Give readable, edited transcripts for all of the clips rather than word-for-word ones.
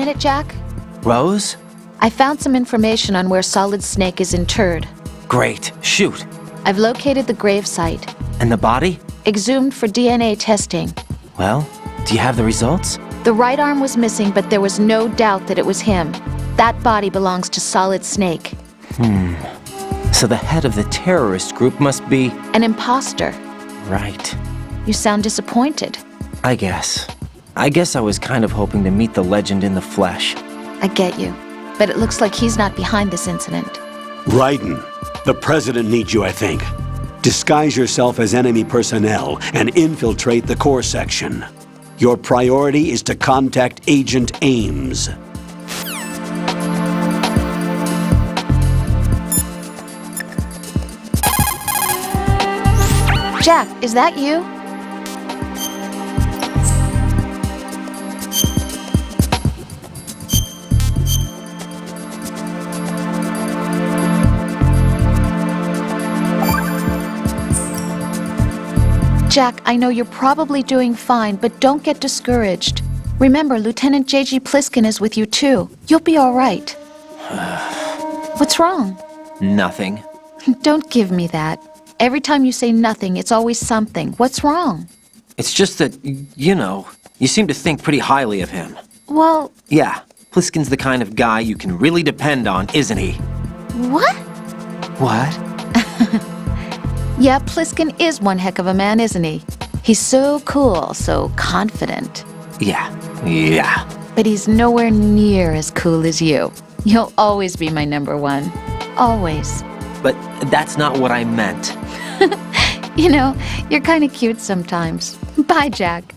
minute, Jack? Rose? I found some information on where Solid Snake is interred. Great. Shoot. I've located the gravesite. And the body? Exhumed for DNA testing. Well, do you have the results? The right arm was missing, but there was no doubt that it was him. That body belongs to Solid Snake. So the head of the terrorist group must be... An imposter. Right. You sound disappointed. I guess I was kind of hoping to meet the legend in the flesh. I get you. But it looks like he's not behind this incident. Raiden, the president needs you, I think. Disguise yourself as enemy personnel and infiltrate the core section. Your priority is to contact Agent Ames. Jack, is that you? Jack, I know you're probably doing fine, but don't get discouraged. Remember, Lieutenant J.G. Pliskin is with you too. You'll be all right. What's wrong? Nothing. Don't give me that. Every time you say nothing, it's always something. What's wrong? It's just that, you seem to think pretty highly of him. Well, Yeah, Pliskin's the kind of guy you can really depend on, isn't he? what? What? Yeah, Pliskin is one heck of a man, isn't he? He's so cool, so confident. Yeah. But he's nowhere near as cool as you. You'll always be my number one. Always. But that's not what I meant. You know, you're kind of cute sometimes. Bye, Jack.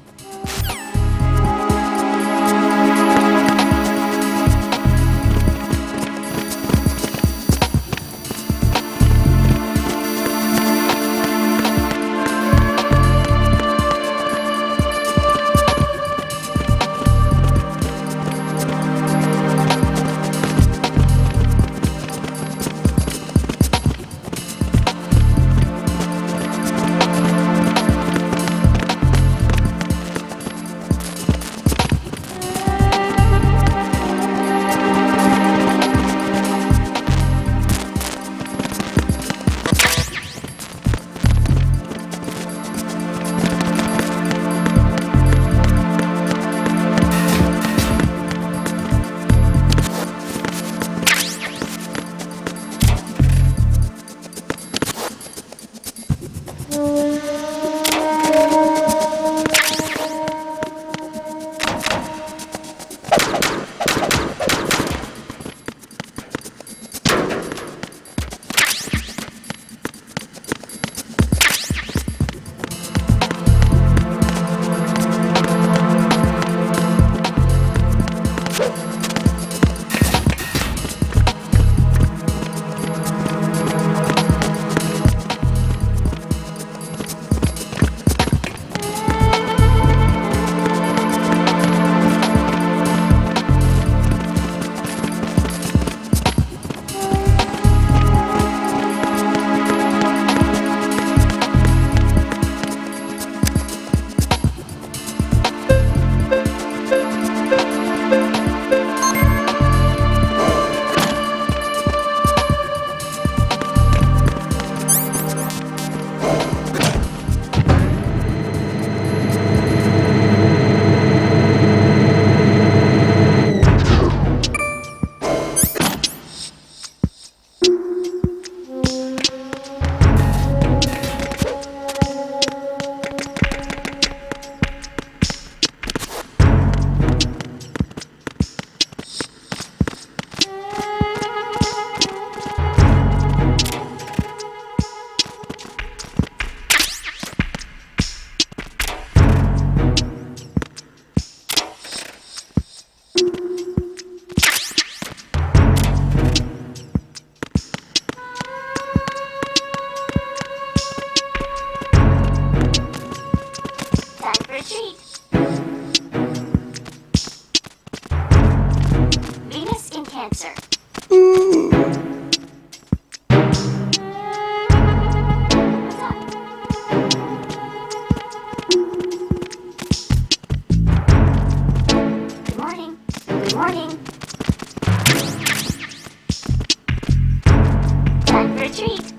a treat.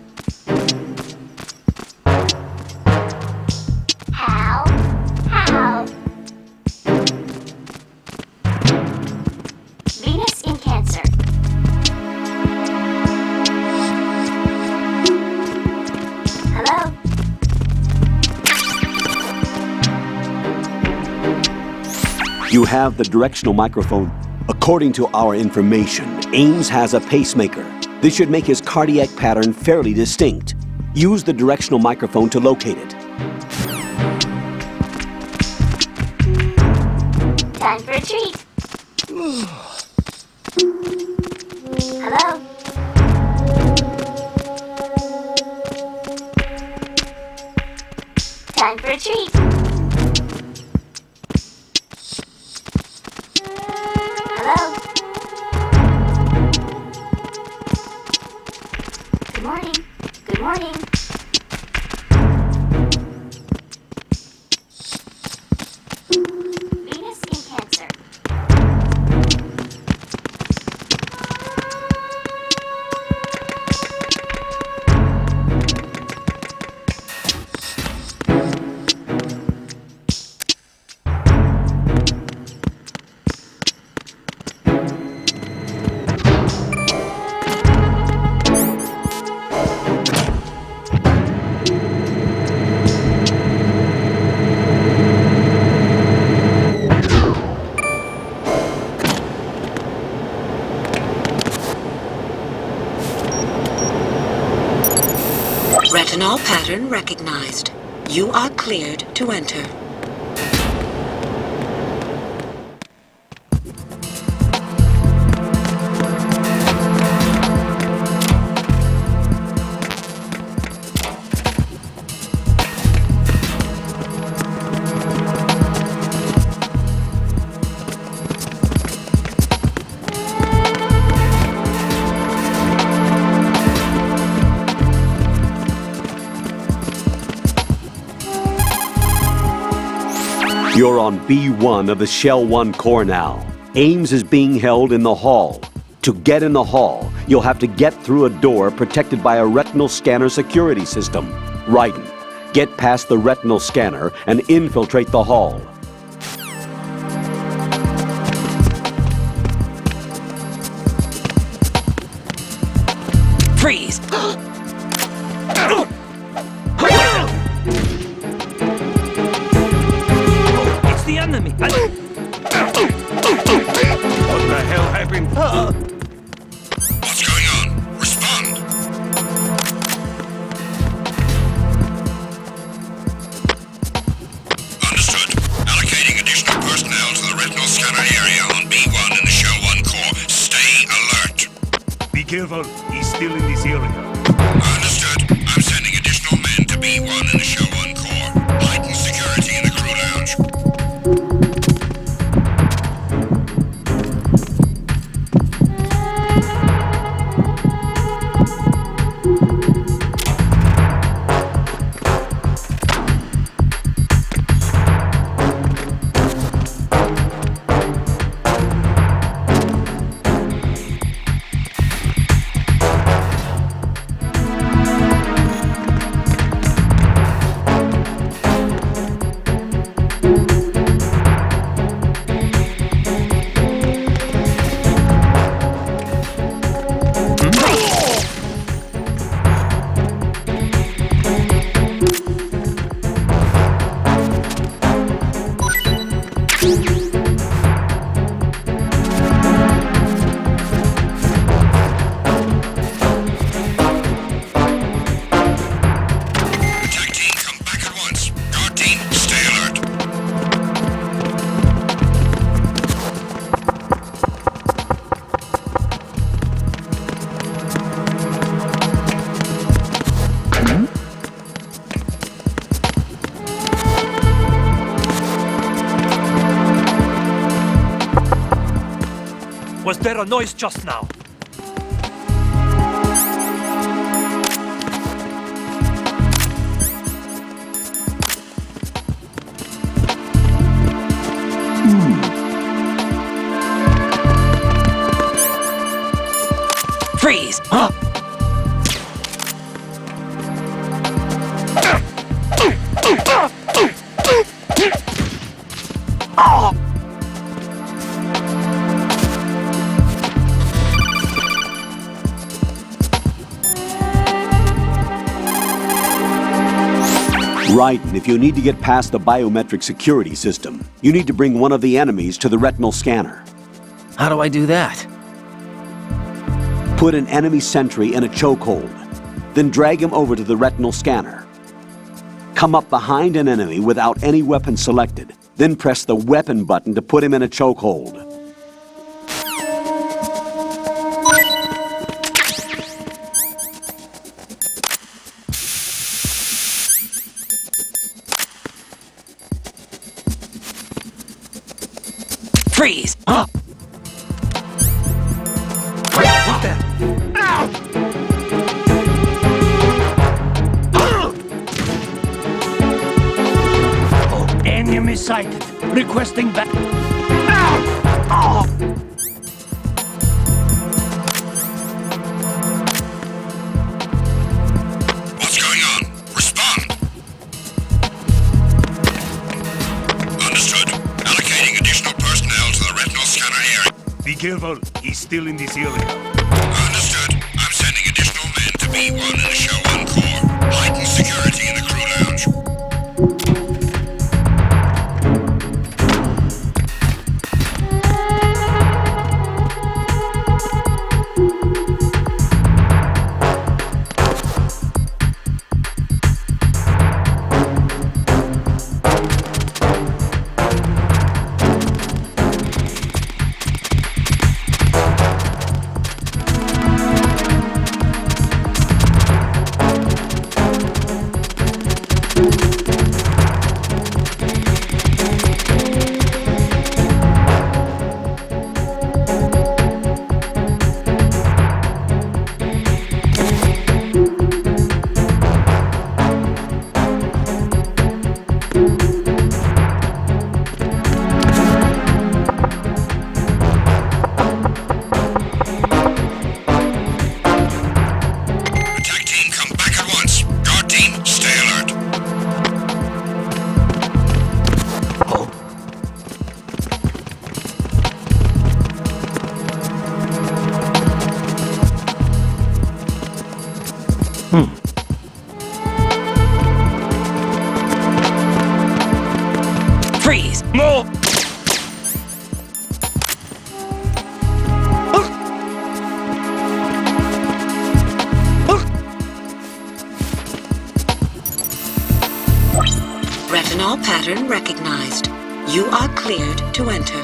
How? Venus in Cancer. Hello? You have the directional microphone. According to our information, Ames has a pacemaker. This should make his cardiac pattern fairly distinct. Use the directional microphone to locate it. Time for a treat. Hello? Time for a treat. Hello? Good morning. Good morning. Venus in Cancer. Retinol pattern recognized. You are cleared to enter. You're on B1 of the Shell 1 core now. Ames is being held in the hall. To get in the hall, you'll have to get through a door protected by a retinal scanner security system. Raiden, get past the retinal scanner and infiltrate the hall. Freeze! It's the enemy! What the hell happened? What's going on? Respond! Understood. Allocating additional personnel to the retinal scanner area on B1 in the Shell 1 core. Stay alert. Be careful, he's still in this area. Understood. I'm sending additional men to B1 in the Shell 1 core. Heighten security in the crew lounge. Attack team, come back at once. Guard team, stay alert. Was there a noise just now? Freeze! Huh? Raiden, if you need to get past the biometric security system, you need to bring one of the enemies to the retinal scanner. How do I do that? Put an enemy sentry in a chokehold, then drag him over to the retinal scanner. Come up behind an enemy without any weapon selected, then press the weapon button to put him in a chokehold. Freeze! Enemy sighted. Requesting back. What's going on? Respond. Understood. Allocating additional personnel to the retinal scanner area. Be careful. He's still in this area. Understood. I'm sending additional men to B1 and Show 1 Core. Heighten security in the crew lounge. Attack team, come back at once. Guard team, stay alert. Freeze! More! Retinol pattern recognized. You are cleared to enter.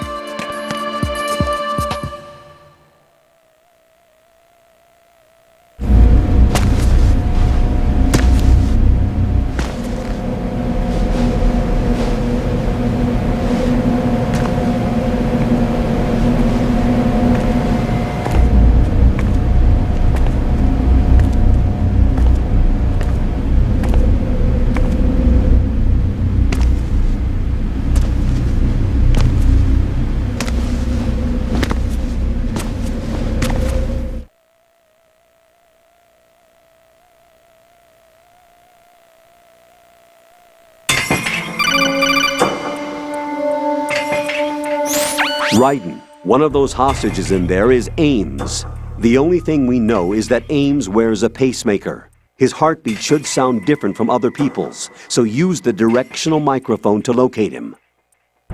Raiden, one of those hostages in there is Ames. The only thing we know is that Ames wears a pacemaker. His heartbeat should sound different from other people's, so use the directional microphone to locate him.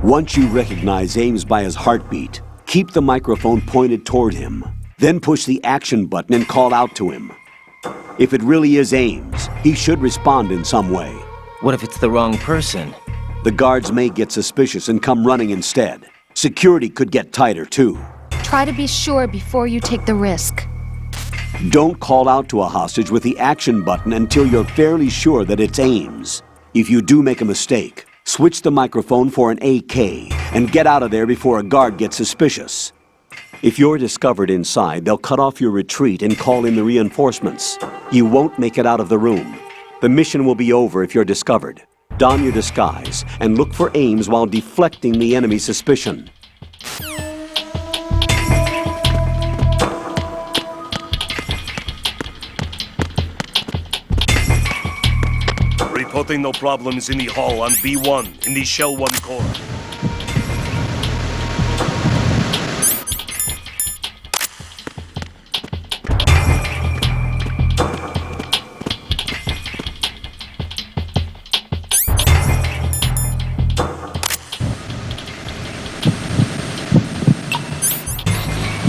Once you recognize Ames by his heartbeat, keep the microphone pointed toward him. Then push the action button and call out to him. If it really is Ames, he should respond in some way. What if it's the wrong person? The guards may get suspicious and come running instead. Security could get tighter, too. Try to be sure before you take the risk. Don't call out to a hostage with the action button until you're fairly sure that it's Ames. If you do make a mistake, switch the microphone for an AK and get out of there before a guard gets suspicious. If you're discovered inside, they'll cut off your retreat and call in the reinforcements. You won't make it out of the room. The mission will be over if you're discovered. Don your disguise and look for Ames while deflecting the enemy's suspicion. Reporting no problems in the hall on B1 in the Shell 1 core.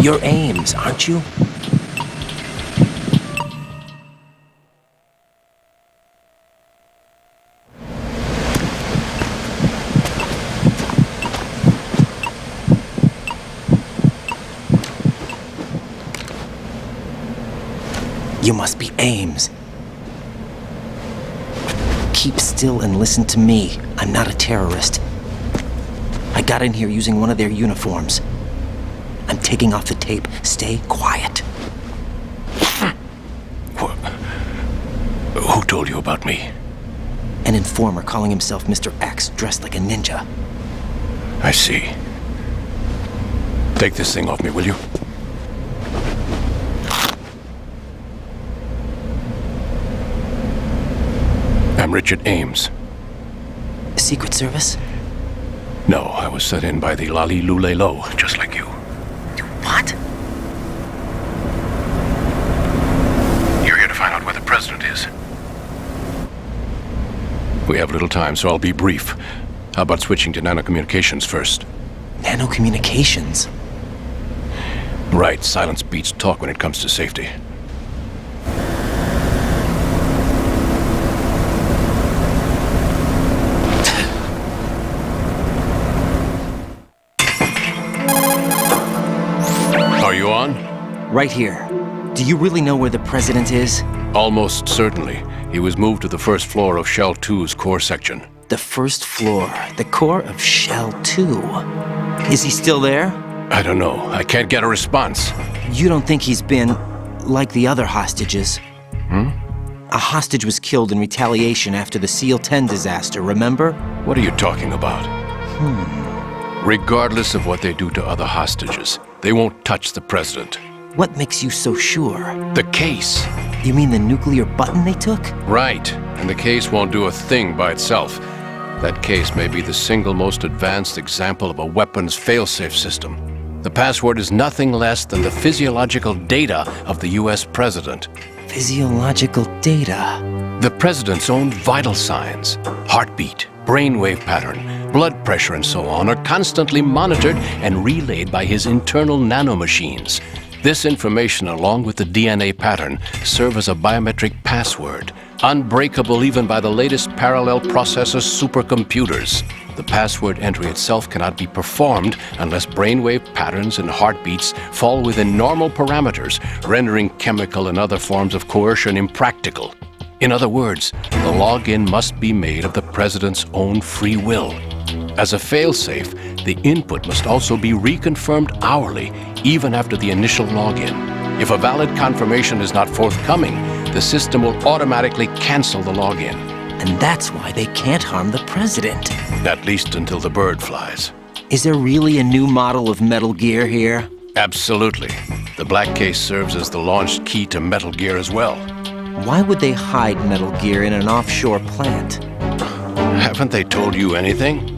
You're Ames, aren't you? You must be Ames. Keep still and listen to me. I'm not a terrorist. I got in here using one of their uniforms. I'm taking off the tape. Stay quiet. Who told you about me? An informer calling himself Mr. X, dressed like a ninja. I see. Take this thing off me, will you? I'm Richard Ames. Secret Service? No, I was set in by the Lali Lule Lo, just like you. What? You're here to find out where the president is. We have little time, so I'll be brief. How about switching to nanocommunications first? Nanocommunications? Right, silence beats talk when it comes to safety. Are you on? Right here. Do you really know where the president is? Almost certainly. He was moved to the first floor of Shell 2's core section. The first floor. The core of Shell 2. Is he still there? I don't know. I can't get a response. You don't think he's been like the other hostages? A hostage was killed in retaliation after the SEAL 10 disaster, remember? What are you talking about? Regardless of what they do to other hostages, they won't touch the president. What makes you so sure? The case. You mean the nuclear button they took? Right. And the case won't do a thing by itself. That case may be the single most advanced example of a weapons failsafe system. The password is nothing less than the physiological data of the US president. Physiological data? The president's own vital signs, heartbeat, brainwave pattern, blood pressure and so on, are constantly monitored and relayed by his internal nanomachines. This information, along with the DNA pattern, serve as a biometric password, unbreakable even by the latest parallel processor supercomputers. The password entry itself cannot be performed unless brainwave patterns and heartbeats fall within normal parameters, rendering chemical and other forms of coercion impractical. In other words, the login must be made of the president's own free will. As a failsafe, the input must also be reconfirmed hourly, even after the initial login. If a valid confirmation is not forthcoming, the system will automatically cancel the login. And that's why they can't harm the president. At least until the bird flies. Is there really a new model of Metal Gear here? Absolutely. The black case serves as the launch key to Metal Gear as well. Why would they hide Metal Gear in an offshore plant? Haven't they told you anything?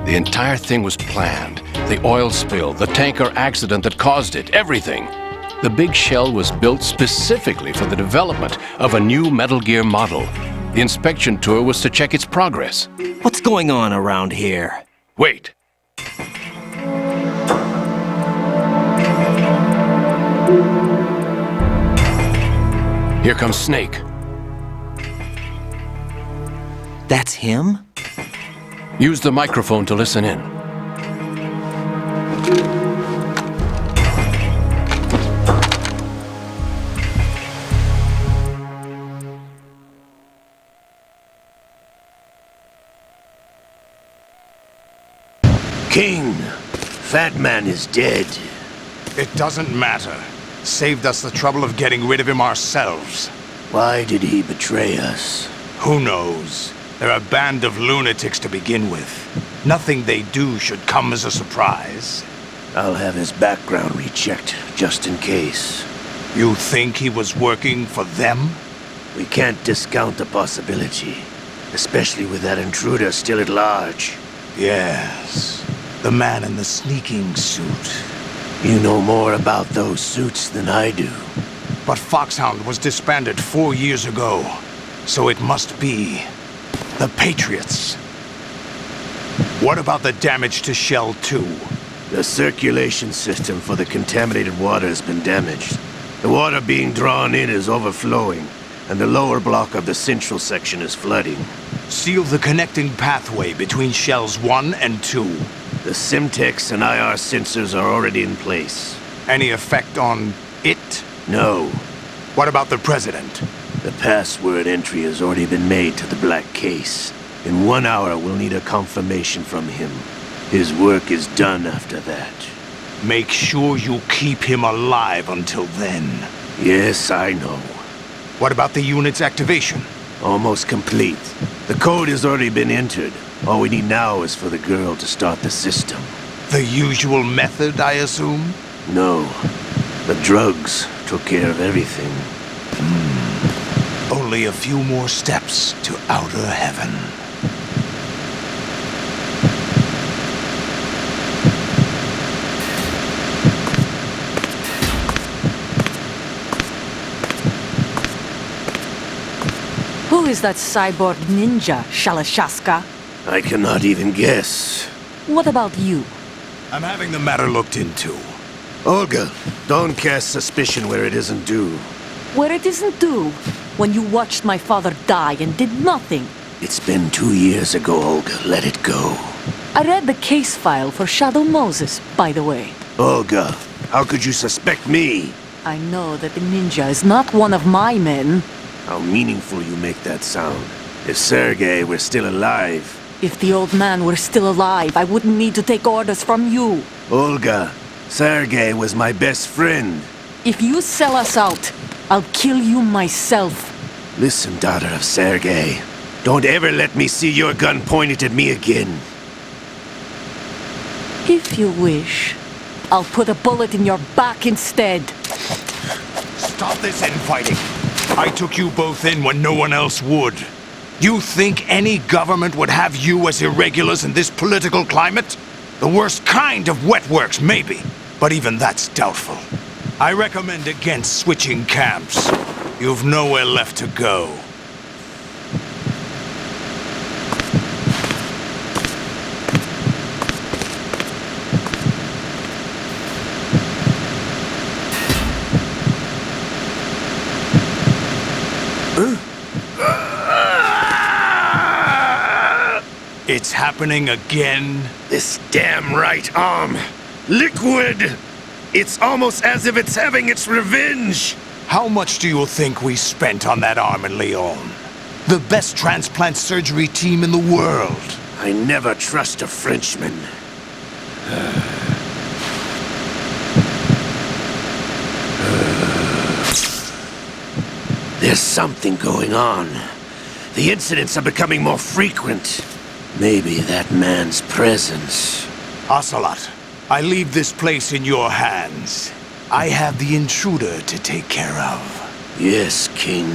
The entire thing was planned. The oil spill, the tanker accident that caused it, everything. The big shell was built specifically for the development of a new Metal Gear model. The inspection tour was to check its progress. What's going on around here? Wait. Here comes Snake. That's him? Use the microphone to listen in. King, Fat Man is dead. It doesn't matter. Saved us the trouble of getting rid of him ourselves. Why did he betray us? Who knows? They're a band of lunatics to begin with. Nothing they do should come as a surprise. I'll have his background rechecked, just in case. You think he was working for them? We can't discount the possibility, especially with that intruder still at large. Yes. The man in the sneaking suit. You know more about those suits than I do. But Foxhound was disbanded 4 years ago. So it must be the Patriots. What about the damage to Shell 2? The circulation system for the contaminated water has been damaged. The water being drawn in is overflowing, and the lower block of the central section is flooding. Seal the connecting pathway between shells 1 and 2. The Simtex and IR sensors are already in place. Any effect on it? No. What about the President? The password entry has already been made to the black case. In 1 hour, we'll need a confirmation from him. His work is done after that. Make sure you keep him alive until then. Yes, I know. What about the unit's activation? Almost complete. The code has already been entered. All we need now is for the girl to start the system. The usual method, I assume? No. The drugs took care of everything. Only a few more steps to outer heaven. Who is that cyborg ninja, Shalashaska? I cannot even guess. What about you? I'm having the matter looked into. Olga, don't cast suspicion where it isn't due. Where it isn't due, when you watched my father die and did nothing. It's been 2 years ago, Olga. Let it go. I read the case file for Shadow Moses, by the way. Olga, how could you suspect me? I know that the ninja is not one of my men. How meaningful you make that sound. If Sergei were still alive... If the old man were still alive, I wouldn't need to take orders from you. Olga, Sergei was my best friend. If you sell us out, I'll kill you myself. Listen, daughter of Sergei. Don't ever let me see your gun pointed at me again. If you wish, I'll put a bullet in your back instead. Stop this infighting. I took you both in when no one else would. You think any government would have you as irregulars in this political climate? The worst kind of wet works, maybe. But even that's doubtful. I recommend against switching camps. You've nowhere left to go. It's happening again? This damn right arm. Liquid! It's almost as if it's having its revenge! How much do you think we spent on that arm in Lyon? The best transplant surgery team in the world. I never trust a Frenchman. There's something going on. The incidents are becoming more frequent. Maybe that man's presence. Ocelot, I leave this place in your hands. I have the intruder to take care of. Yes, King.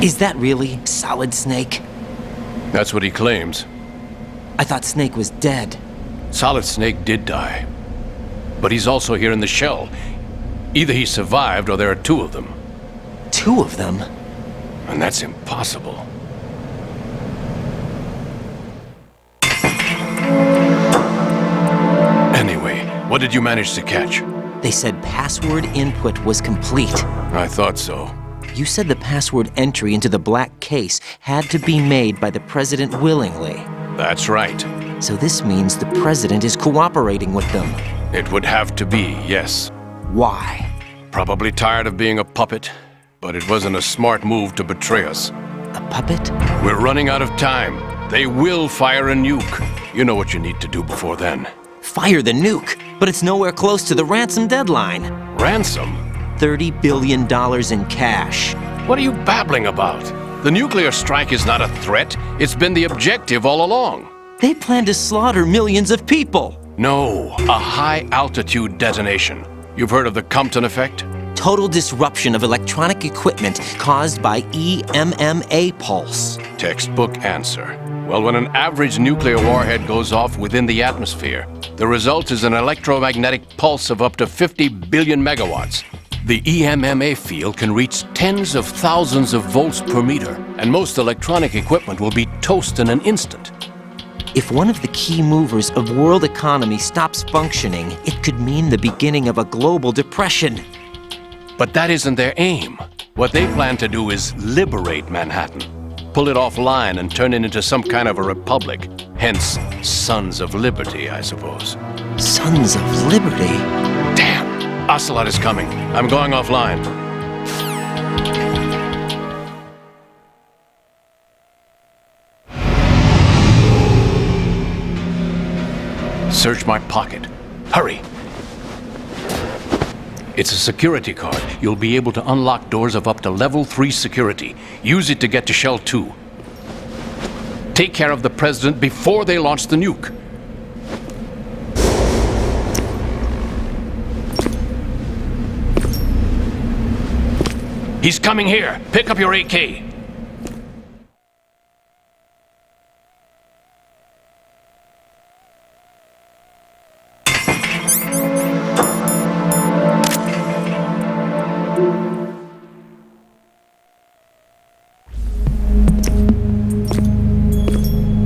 Is that really Solid Snake? That's what he claims. I thought Snake was dead. Solid Snake did die. But he's also here in the shell. Either he survived or there are two of them. Two of them? And that's impossible. Anyway, what did you manage to catch? They said password input was complete. I thought so. You said the password entry into the black case had to be made by the president willingly. That's right. So this means the president is cooperating with them. It would have to be, yes. Why? Probably tired of being a puppet, but it wasn't a smart move to betray us. A puppet? We're running out of time. They will fire a nuke. You know what you need to do before then. Fire the nuke, but it's nowhere close to the ransom deadline. Ransom? $30 billion in cash. What are you babbling about? The nuclear strike is not a threat. It's been the objective all along. They plan to slaughter millions of people. No, a high-altitude detonation. You've heard of the Compton effect? Total disruption of electronic equipment caused by EMMA pulse. Textbook answer. Well, when an average nuclear warhead goes off within the atmosphere, the result is an electromagnetic pulse of up to 50 billion megawatts. The EMMA field can reach tens of thousands of volts per meter, and most electronic equipment will be toast in an instant. If one of the key movers of world economy stops functioning, it could mean the beginning of a global depression. But that isn't their aim. What they plan to do is liberate Manhattan. Pull it offline and turn it into some kind of a republic. Hence, Sons of Liberty, I suppose. Sons of Liberty? Damn! Ocelot is coming. I'm going offline. Search my pocket. Hurry! It's a security card. You'll be able to unlock doors of up to level 3 security. Use it to get to Shell 2. Take care of the President before they launch the nuke. He's coming here. Pick up your AK.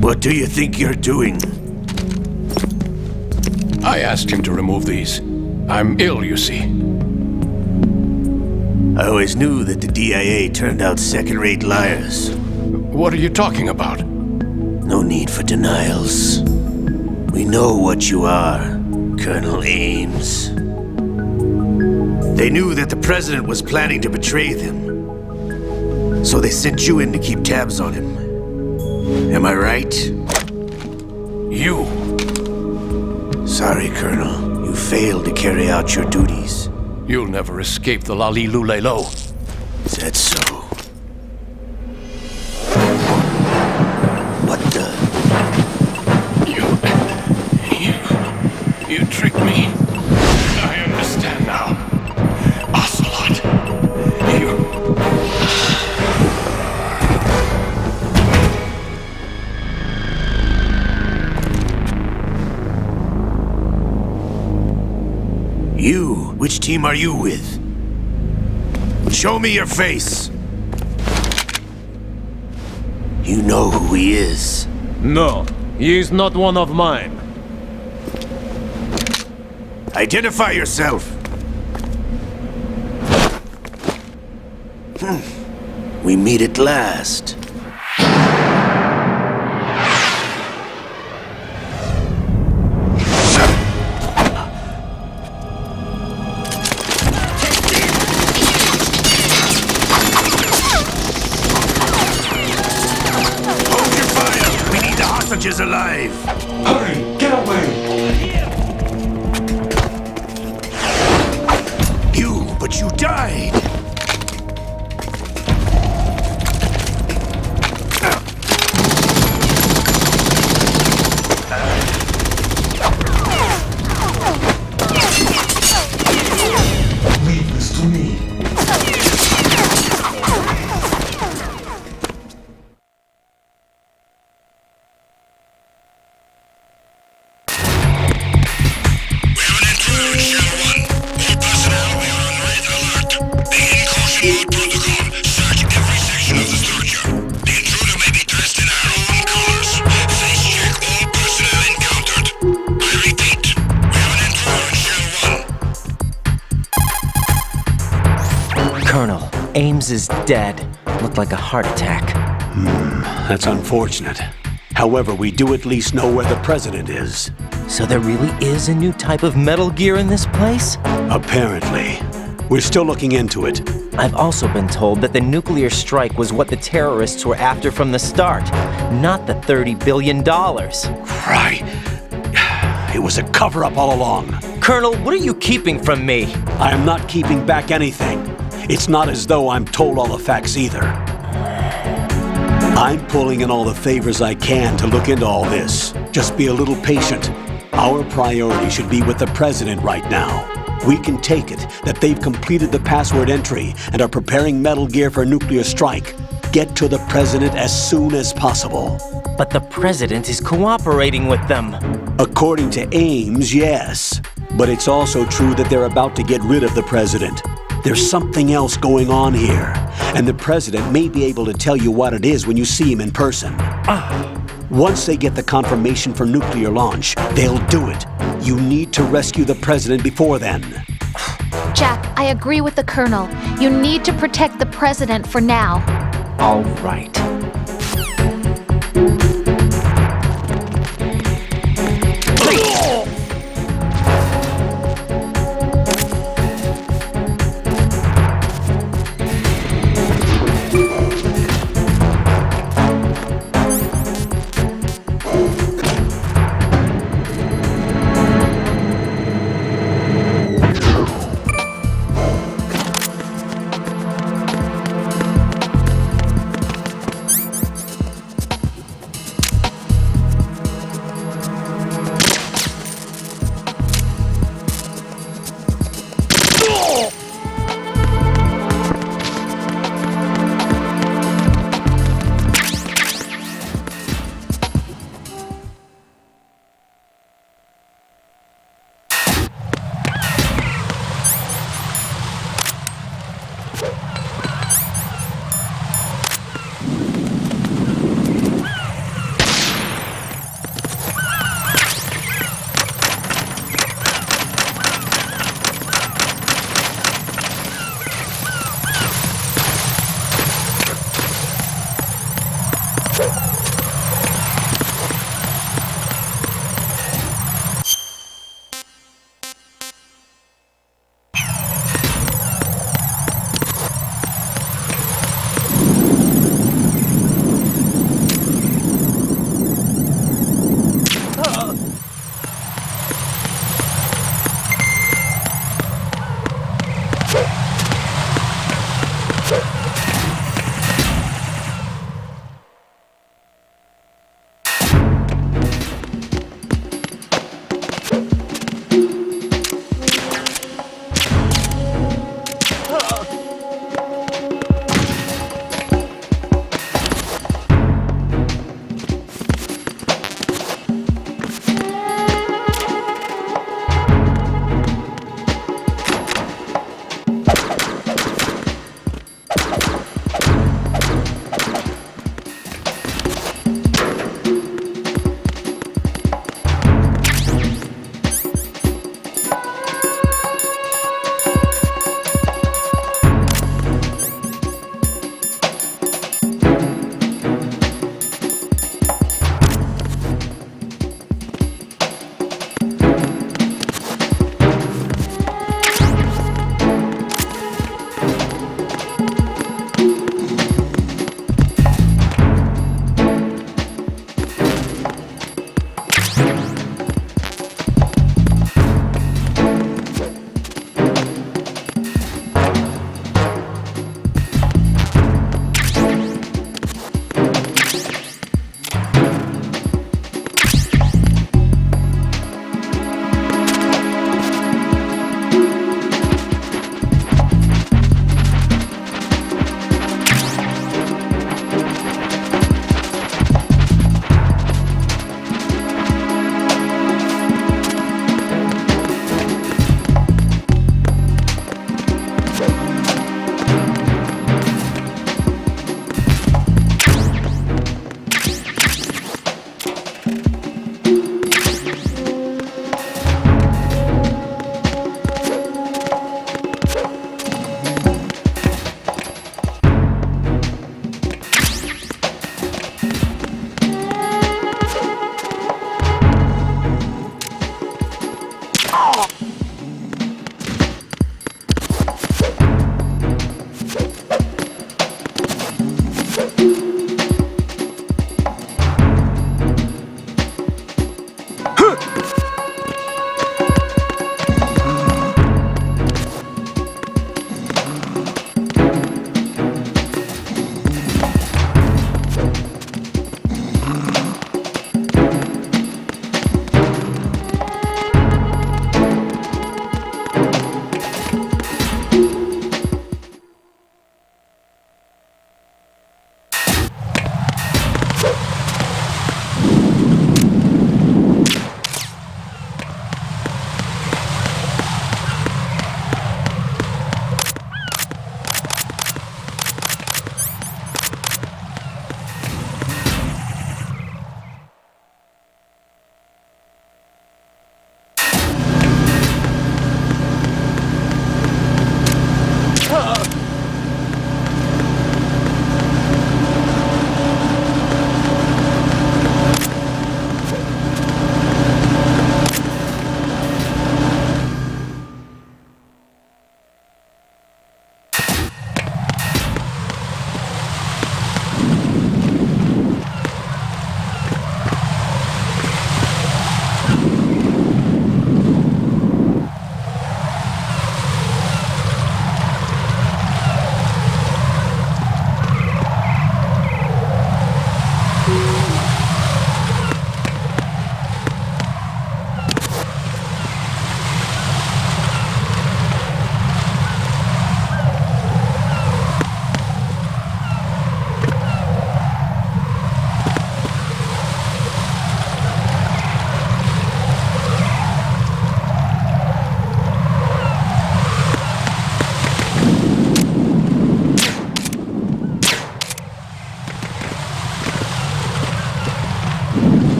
What do you think you're doing? I asked him to remove these. I'm ill, you see. I always knew that the DIA turned out second-rate liars. What are you talking about? No need for denials. We know what you are, Colonel Ames. They knew that the President was planning to betray them. So they sent you in to keep tabs on him. Am I right? You. Sorry, Colonel. You failed to carry out your duties. You'll never escape the Lali-Lu-Lay-Lo. Is that so? What the? You tricked me. I understand now. Ocelot. You? Which team are you with? Show me your face! You know who he is. No, he is not one of mine. Identify yourself! We meet at last. Is alive. Hurry, get away! But you died. Leave this to me. Colonel, Ames is dead. Looked like a heart attack. That's unfortunate. However, we do at least know where the President is. So there really is a new type of Metal Gear in this place? Apparently. We're still looking into it. I've also been told that the nuclear strike was what the terrorists were after from the start, not the $30 billion. Right. It was a cover-up all along. Colonel, what are you keeping from me? I am not keeping back anything. It's not as though I'm told all the facts either. I'm pulling in all the favors I can to look into all this. Just be a little patient. Our priority should be with the President right now. We can take it that they've completed the password entry and are preparing Metal Gear for nuclear strike. Get to the President as soon as possible. But the President is cooperating with them. According to Ames, yes. But it's also true that they're about to get rid of the President. There's something else going on here, and the president may be able to tell you what it is when you see him in person. Once they get the confirmation for nuclear launch, they'll do it. You need to rescue the president before then. Jack, I agree with the Colonel. You need to protect the president for now. All right.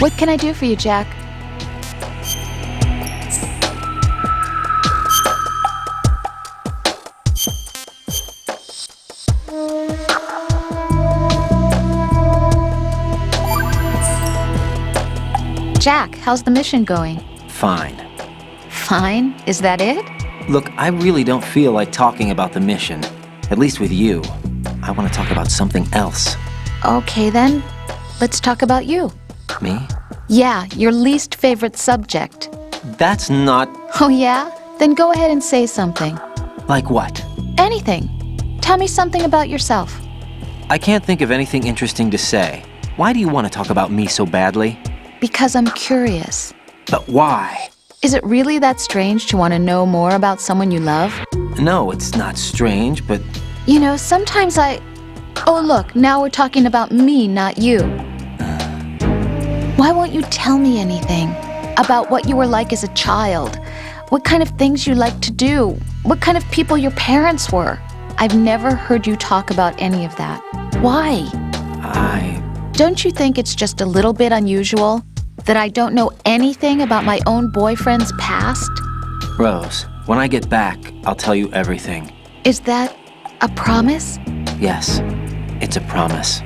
What can I do for you, Jack? Jack, how's the mission going? Fine. Fine? Is that it? Look, I really don't feel like talking about the mission. At least with you. I want to talk about something else. Okay then, let's talk about you. Me? Yeah, your least favorite subject. That's not... Oh yeah? Then go ahead and say something. Like what? Anything. Tell me something about yourself. I can't think of anything interesting to say. Why do you want to talk about me so badly? Because I'm curious. But why? Is it really that strange to want to know more about someone you love? No, it's not strange, but... You know, sometimes Oh look, now we're talking about me, not you. Why won't you tell me anything? About what you were like as a child? What kind of things you liked to do? What kind of people your parents were? I've never heard you talk about any of that. Why? Don't you think it's just a little bit unusual that I don't know anything about my own boyfriend's past? Rose, when I get back, I'll tell you everything. Is that a promise? Yes, it's a promise.